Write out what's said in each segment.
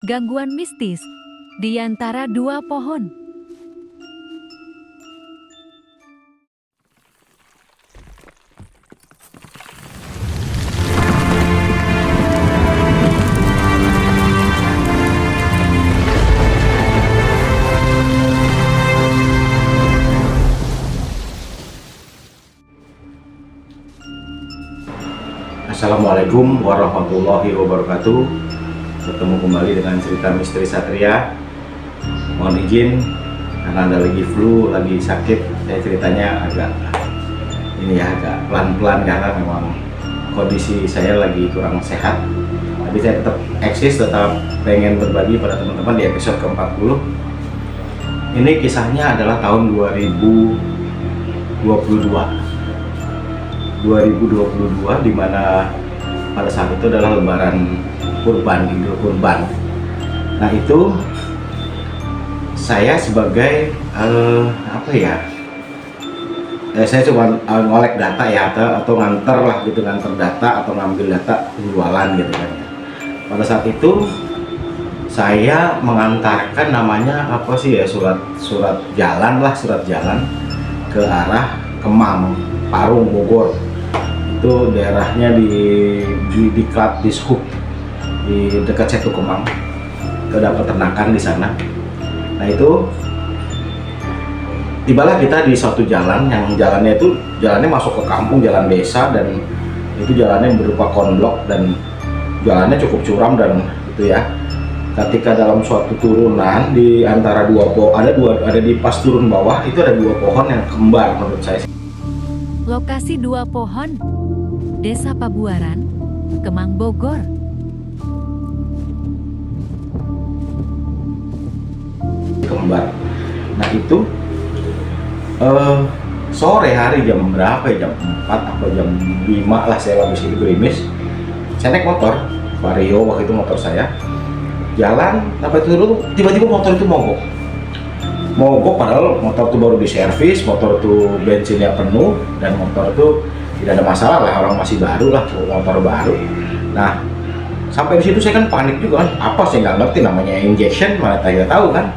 Gangguan mistis di antara dua pohon. Assalamualaikum warahmatullahi wabarakatuh. Bertemu kembali dengan cerita misteri Satria. Mohon izin karena ada lagi flu, lagi sakit. Saya ceritanya agak pelan-pelan karena memang kondisi saya lagi kurang sehat. Tapi saya tetap eksis, tetap pengen berbagi pada teman-teman di episode ke-40. Ini kisahnya adalah tahun 2022 di mana pada saat itu adalah lebaran kurban, Idul Kurban. Nah itu saya sebagai saya cuma ngolek data ya atau nganter lah gitu, nganter data atau ngambil data penjualan gitu kan ya. Pada saat itu saya mengantarkan namanya surat jalan ke arah Kemang, Parung, Bogor. Itu daerahnya di Klat Dishub di dekat Setu Kemang. Itu ada peternakan di sana. Nah itu tibalah kita di suatu jalan yang jalannya masuk ke kampung, jalan desa, dan itu jalannya berupa konblok dan jalannya cukup curam dan itu ya. Ketika dalam suatu turunan di antara dua pohon ada di pas turun bawah itu ada dua pohon yang kembar menurut saya. Lokasi dua pohon, Desa Pabuaran, Kemang, Bogor. Kembar. Nah itu sore hari jam berapa ya? Jam 4 atau jam 5 lah, saya habis itu gerimis. Saya naik motor, Vario waktu itu motor saya. Jalan sampai turun, tiba-tiba motor itu mogok padahal motor itu baru diservis, motor itu bensinnya penuh dan motor itu tidak ada masalah lah, orang masih baru lah, motor baru. Nah sampai di situ saya kan panik juga kan, apa saya nggak ngerti namanya injection, mana tidak tahu kan.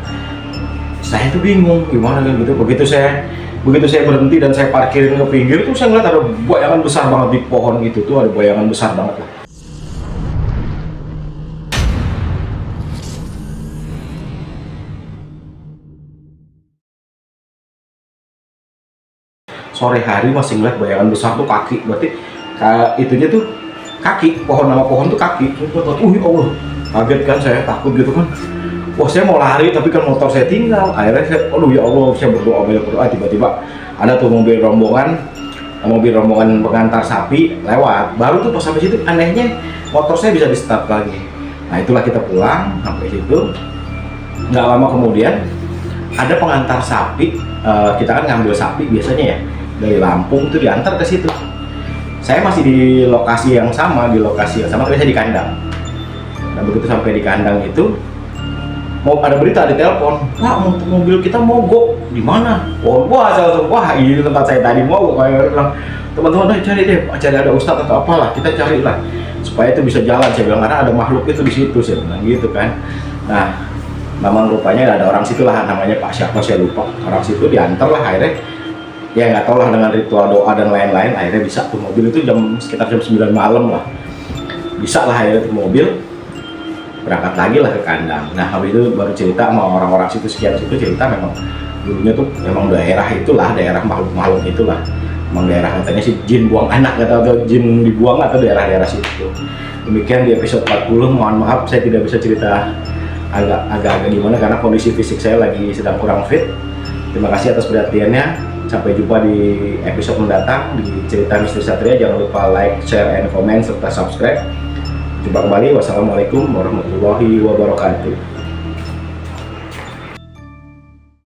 Saya tuh bingung gimana kan gitu. Begitu saya berhenti dan saya parkirin ke pinggir tuh saya ngeliat ada bayangan besar banget di pohon itu tuh, ada bayangan besar banget lah. Sore hari masih ngeliat bayangan besar tuh kaki, berarti itunya tuh kaki, nama pohon tuh kaki. Ya Allah, kaget kan, saya takut gitu kan. Wah, saya mau lari tapi kan motor saya tinggal. Akhirnya saya, ya Allah, saya berdoa. Tiba-tiba ada tuh mobil rombongan pengantar sapi lewat. Baru tuh pas sampai situ anehnya motor saya bisa di start lagi. Nah itulah kita pulang sampai situ. Nggak lama kemudian ada pengantar sapi. Kita kan ngambil sapi biasanya ya dari Lampung tuh diantar ke situ. Saya masih di lokasi yang sama tapi saya di kandang. Nah begitu sampai di kandang itu mau ada berita di telepon, Pak, mobil kita mogok di mana? Wah ini tempat saya tadi mogok. Kayak bilang, teman-teman cari ada ustadz atau apalah, kita carilah supaya itu bisa jalan. Saya bilang karena ada makhluk itu di situ, saya bilang gitu kan. Nah memang rupanya ada orang situ lah, namanya Pak siapa saya lupa. Orang situ diantar lah, akhirnya ya nggak tahu lah dengan ritual doa dan lain-lain, akhirnya bisa tuh mobil itu sekitar jam 9 malam lah, bisa lah akhirnya tuh mobil berangkat lagi lah ke kandang. Nah habis itu baru cerita sama orang-orang situ, cerita memang dulunya tuh memang daerah makhluk itulah, memang daerah katanya sih jin buang anak atau jin dibuang atau daerah-daerah situ. Demikian di episode 40. Mohon maaf saya tidak bisa cerita agak gimana karena kondisi fisik saya lagi sedang kurang fit. Terima kasih atas perhatiannya. Sampai jumpa di episode mendatang di cerita misteri Satria. Jangan lupa like, share, and comment serta subscribe. Jumpa kembali. Wassalamualaikum warahmatullahi wabarakatuh.